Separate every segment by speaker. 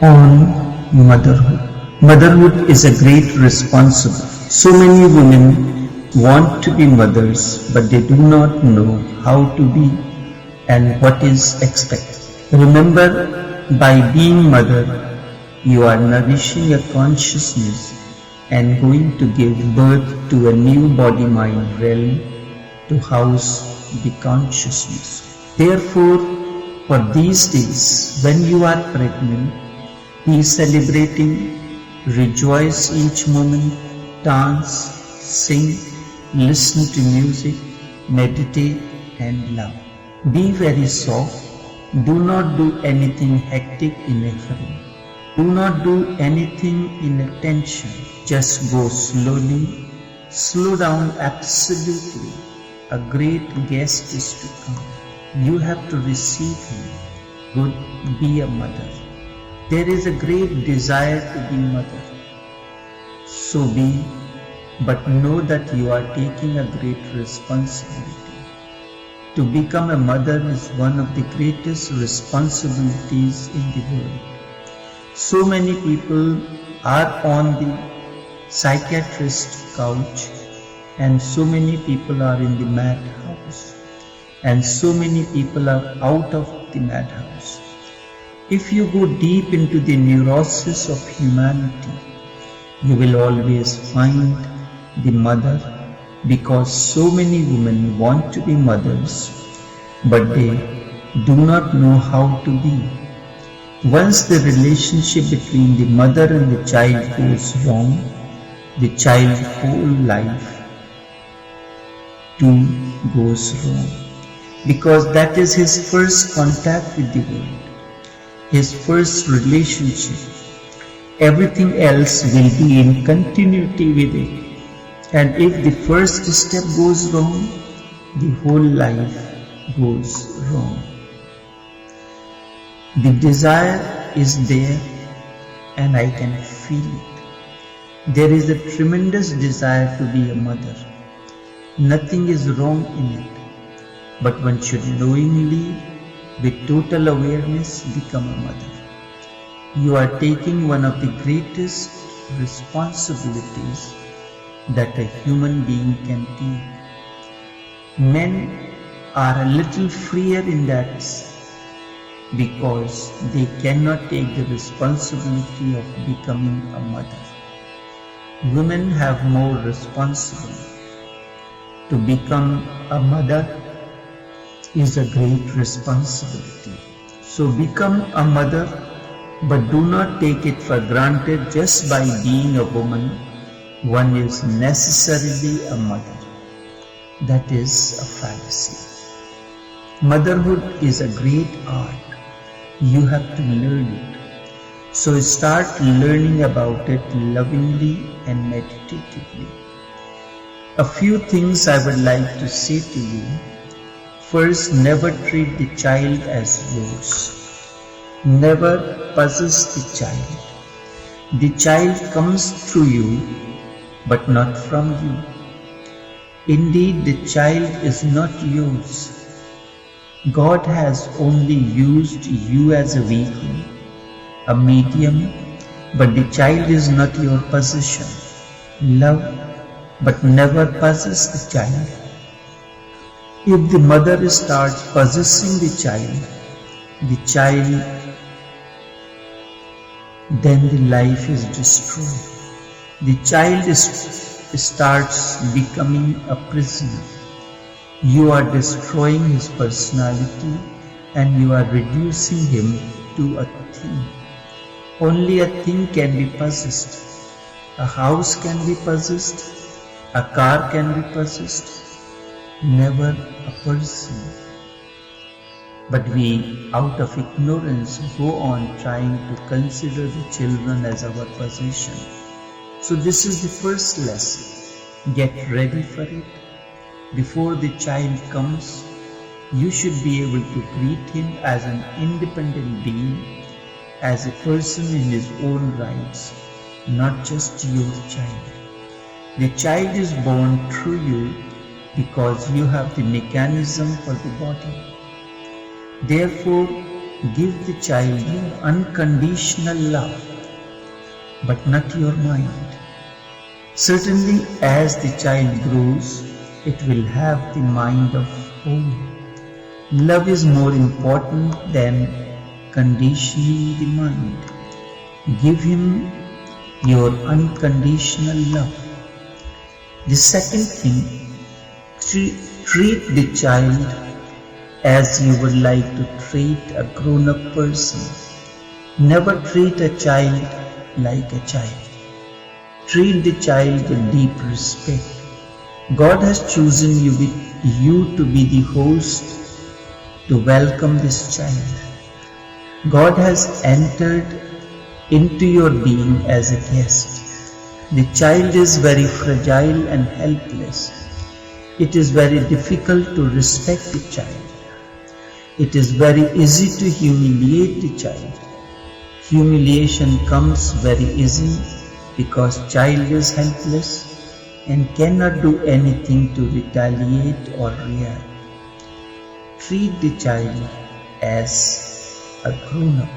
Speaker 1: on motherhood. Motherhood is a great responsibility. So many women want to be mothers, but they do not know how to be and what is expected. Remember, by being mother, you are nourishing a consciousness and going to give birth to a new body-mind realm to house the consciousness. Therefore, for these days, when you are pregnant, be celebrating, rejoice each moment, dance, sing, listen to music, meditate and love. Be very soft. Do not do anything hectic in a hurry. Do not do anything in a tension. Just go slowly. Slow down absolutely. A great guest is to come. You have to receive him. Good, be a mother. There is a great desire to be mother. So be, but know that you are taking a great responsibility. To become a mother is one of the greatest responsibilities in the world. So many people are on the psychiatrist couch, and so many people are in the madhouse, and so many people are out of the madhouse. If you go deep into the neurosis of humanity, you will always find the mother, because so many women want to be mothers, but they do not know how to be. Once the relationship between the mother and the child goes wrong, the child's whole life too goes wrong, because that is his first contact with the world, his first relationship. Everything else will be in continuity with it. And if the first step goes wrong, the whole life goes wrong. The desire is there, and I can feel it. There is a tremendous desire to be a mother. Nothing is wrong in it, but one should knowingly, with total awareness, become a mother. You are taking one of the greatest responsibilities that a human being can take. Men are a little freer in that because they cannot take the responsibility of becoming a mother. Women have more responsibility. To become a mother is a great responsibility. So become a mother, but do not take it for granted just by being a woman. One is necessarily a mother. That is a fallacy. Motherhood is a great art. You have to learn it. So start learning about it lovingly and meditatively. A few things I would like to say to you. First, never treat the child as yours. Never possess the child. The child comes through you, but not from you. Indeed, the child is not yours. God has only used you as a vehicle, a medium, but the child is not your possession. Love, but never possess the child. If the mother starts possessing the child, then the life is destroyed. The child starts becoming a prisoner. You are destroying his personality and you are reducing him to a thing. Only a thing can be possessed. A house can be possessed. A car can be possessed. Never a person. But we, out of ignorance, go on trying to consider the children as our possession. So this is the first lesson. Get ready for it. Before the child comes, you should be able to greet him as an independent being, as a person in his own rights, not just your child. The child is born through you because you have the mechanism for the body. Therefore, Give the child your unconditional love, but not your mind. Certainly, as the child grows, it will have the mind of home. Love is more important than conditioning the mind. Give him your unconditional love. The second thing, treat the child as you would like to treat a grown-up person. Never treat a child like a child. Treat the child with deep respect. God has chosen you to be the host to welcome this child. God has entered into your being as a guest. The child is very fragile and helpless. It is very difficult to respect the child. It is very easy to humiliate the child. Humiliation comes very easy because child is helpless and cannot do anything to retaliate or react. Treat the child as a grown-up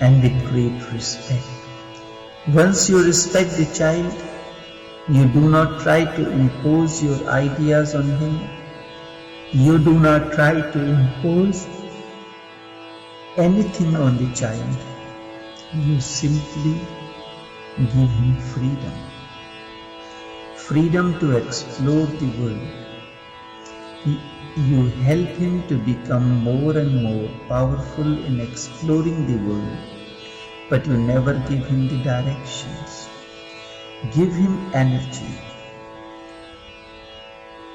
Speaker 1: and with great respect. Once you respect the child, you do not try to impose your ideas on him. You do not try to impose anything on the child. You simply give him freedom. Freedom to explore the world. You help him to become more and more powerful in exploring the world, but you never give him the directions. Give him energy.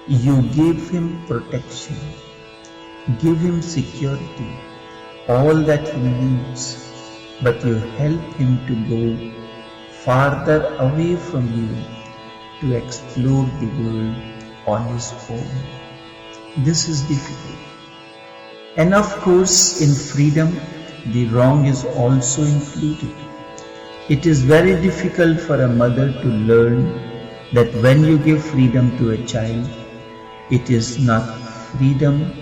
Speaker 1: You give him protection. Give him security, all that he needs, but you help him to go farther away from you to explore the world on his own. This is difficult. And of course, in freedom, the wrong is also included. It is very difficult for a mother to learn that when you give freedom to a child, it is not freedom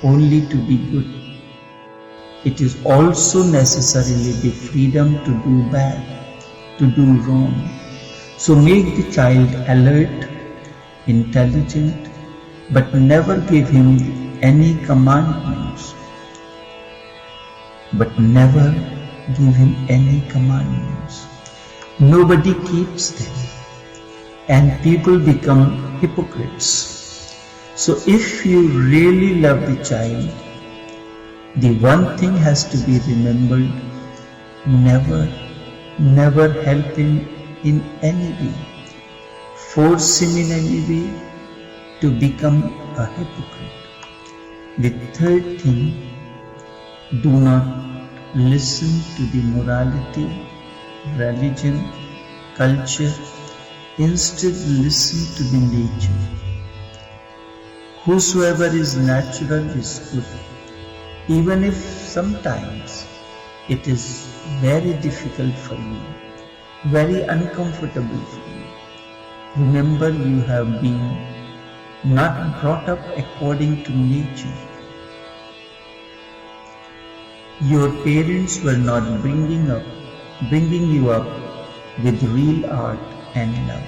Speaker 1: only to be good. It is also necessarily the freedom to do bad, to do wrong. So make the child alert, intelligent, but never give him any commandments. Nobody keeps them, and people become hypocrites. So if you really love the child, the one thing has to be remembered: never help him in any way, force him in any way to become a hypocrite. The third thing, do not listen to the morality, religion, culture. Instead, listen to the nature. Whosoever is natural is good, even if sometimes it is very difficult for you, very uncomfortable for you. Remember, you have been not brought up according to nature. Your parents were not bringing you up with real art and love.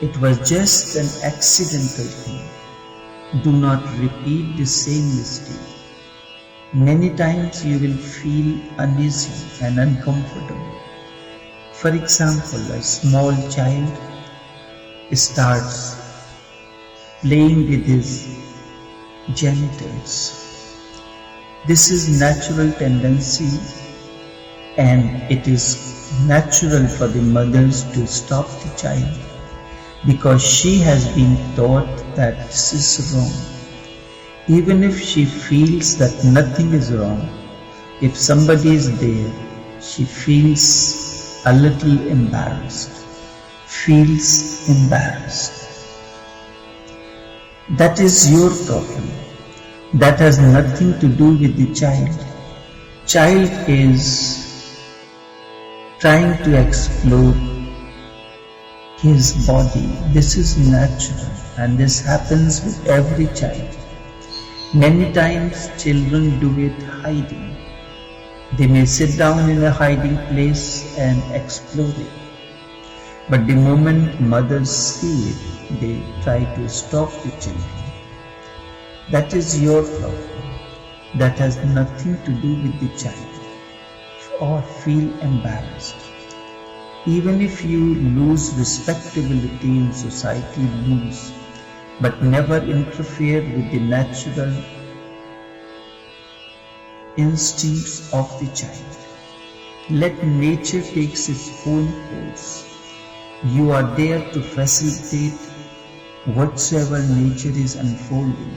Speaker 1: It was just an accidental thing. Do not repeat the same mistake. Many times you will feel uneasy and uncomfortable. For example, a small child starts playing with his genitals. This is natural tendency, and it is natural for the mothers to stop the child because she has been taught that this is wrong. Even if she feels that nothing is wrong, if somebody is there, she feels a little embarrassed. That is your problem. That has nothing to do with the child. Child is trying to explore his body. This is natural, and this happens with every child. Many times children do it hiding. They may sit down in a hiding place and explore it. But the moment mothers see it, they try to stop the children. That is your problem. That has nothing to do with the child. Or feel embarrassed. Even if you lose respectability in society, lose, but never interfere with the natural instincts of the child. Let nature take its own course. You are there to facilitate whatsoever nature is unfolding.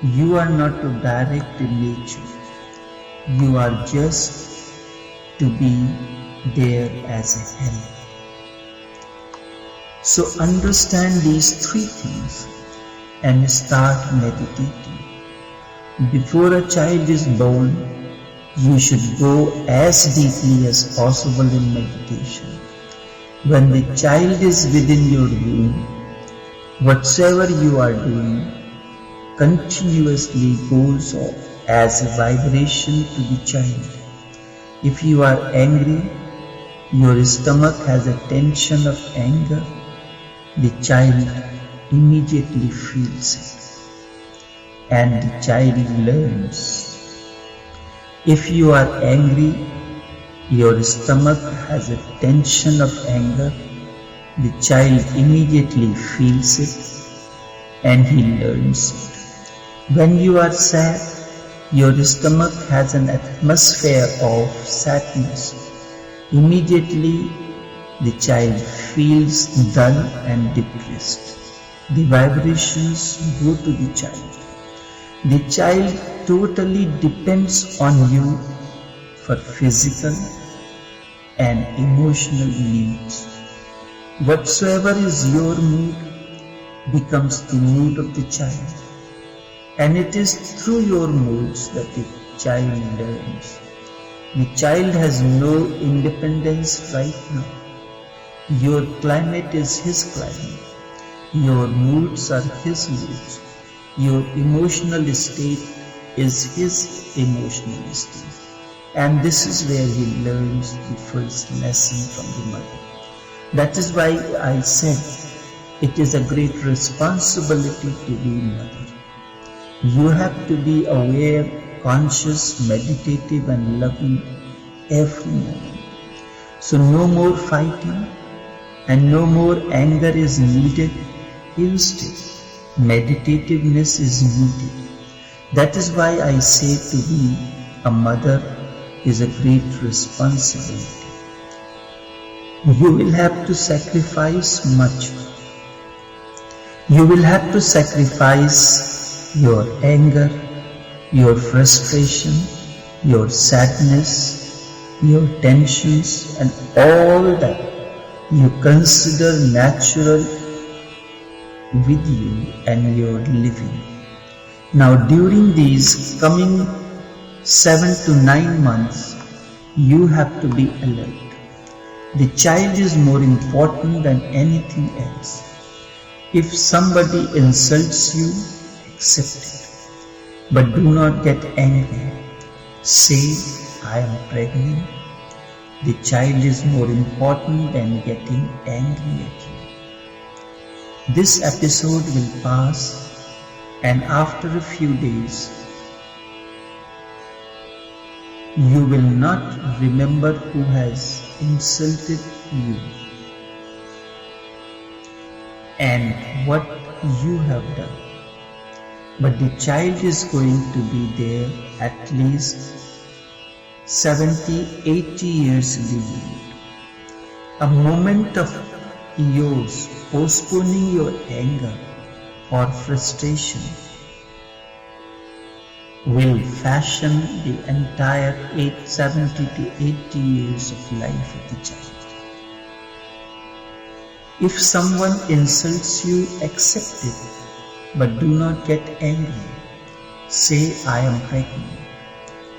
Speaker 1: You are not to direct the nature. You are just to be there as a help. So understand these three things and start meditating. Before a child is born, you should go as deeply as possible in meditation. When the child is within your womb, whatsoever you are doing continuously goes off as a vibration to the child. If you are angry, your stomach has a tension of anger, the child immediately feels it and the child learns. If you are angry, your stomach has a tension of anger, the child immediately feels it and he learns it. When you are sad, your stomach has an atmosphere of sadness. Immediately the child feels dull and depressed. The vibrations go to the child. The child totally depends on you for physical and emotional needs. Whatsoever is your mood becomes the mood of the child, and it is through your moods that the child learns. The child has no independence right now. Your climate is his climate. Your moods are his moods. Your emotional state is his emotional state. And this is where he learns the first lesson from the mother. That is why I said it is a great responsibility to be mother. You have to be aware, conscious, meditative and loving every moment. So no more fighting and no more anger is needed. Instead, meditativeness is needed. That is why I say to be a mother is a great responsibility. You will have to sacrifice much. You will have to sacrifice your anger, your frustration, your sadness, your tensions and all that you consider natural with you and your living. Now during these coming 7 to 9 months, you have to be alert. The child is more important than anything else. If somebody insults you, accept it. But do not get angry. Say, I am pregnant. The child is more important than getting angry at you. This episode will pass, and after a few days, you will not remember who has insulted you and what you have done. But the child is going to be there at least 70, 80 years living. A moment of yours postponing your anger or frustration will fashion the entire 70 to 80 years of life of the child. If someone insults you, accept it, but do not get angry. Say, I am pregnant.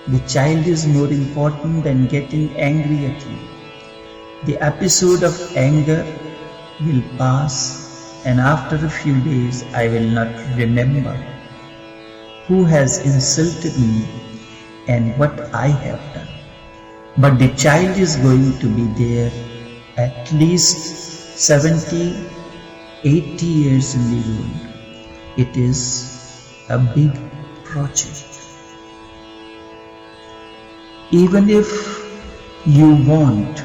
Speaker 1: The child is more important than getting angry at you. The episode of anger will pass, and after a few days I will not remember who has insulted me and what I have done. But the child is going to be there at least 70, 80 years in the world. It is a big project. Even if you want,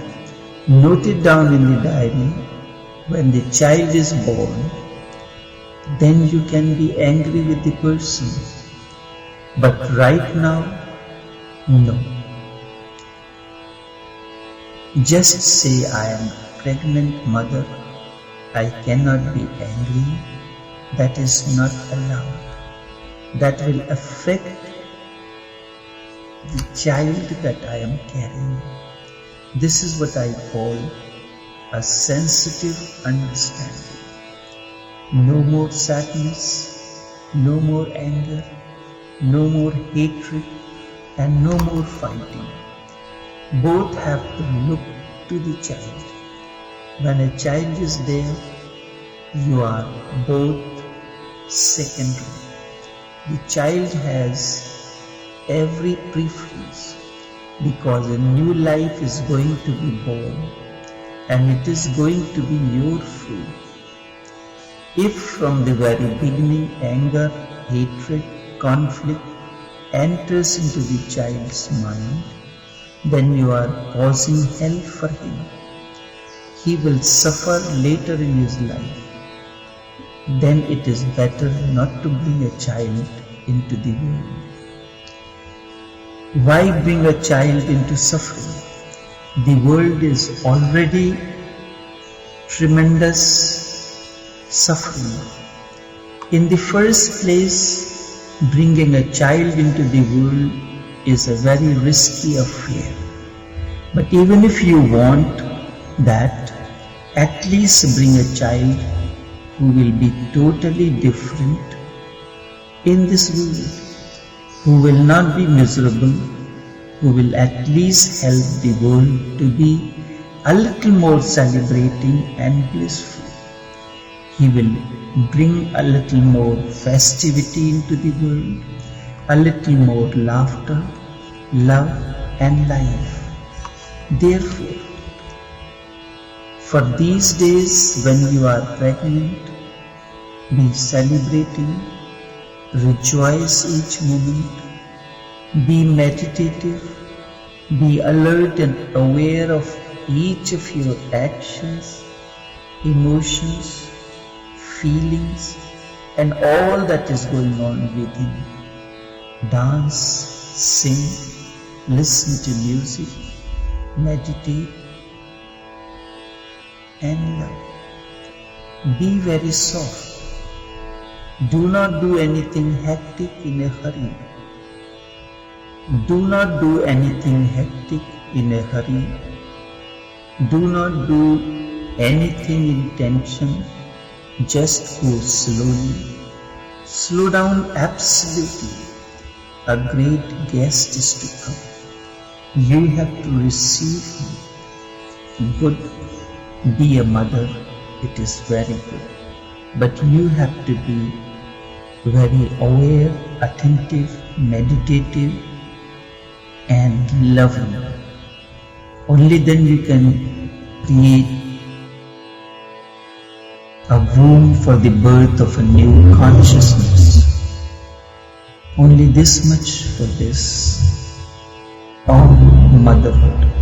Speaker 1: note it down in the diary. When the child is born, then you can be angry with the person. But right now, no. Just say, I am a pregnant mother. I cannot be angry. That is not allowed. That will affect the child that I am carrying. This is what I call a sensitive understanding. No more sadness, no more anger, no more hatred, and no more fighting. Both have to look to the child. When a child is there, you are both secondary. The child has every preference because a new life is going to be born and it is going to be your fruit. If from the very beginning anger, hatred, conflict enters into the child's mind, then you are causing hell for him. He will suffer later in his life. Then it is better not to bring a child into the world. Why bring a child into suffering? The world is already tremendous suffering. In the first place, bringing a child into the world is a very risky affair. But even if you want that, at least bring a child who will be totally different in this world, who will not be miserable, who will at least help the world to be a little more celebrating and blissful. He will bring a little more festivity into the world, a little more laughter, love and life. Therefore, for these days when you are pregnant, be celebrating, rejoice each moment, be meditative, be alert and aware of each of your actions, emotions, feelings and all that is going on within. Dance, sing, listen to music, meditate and love. Be very soft. Do not do anything hectic in a hurry. Do not do anything hectic in a hurry. Do not do anything in tension. Just go slowly. Slow down absolutely. A great guest is to come. You have to receive him. Good. Be a mother. It is very good. But you have to be very aware, attentive, meditative and loving. Only then you can create a womb for the birth of a new consciousness. Only this much for this on motherhood.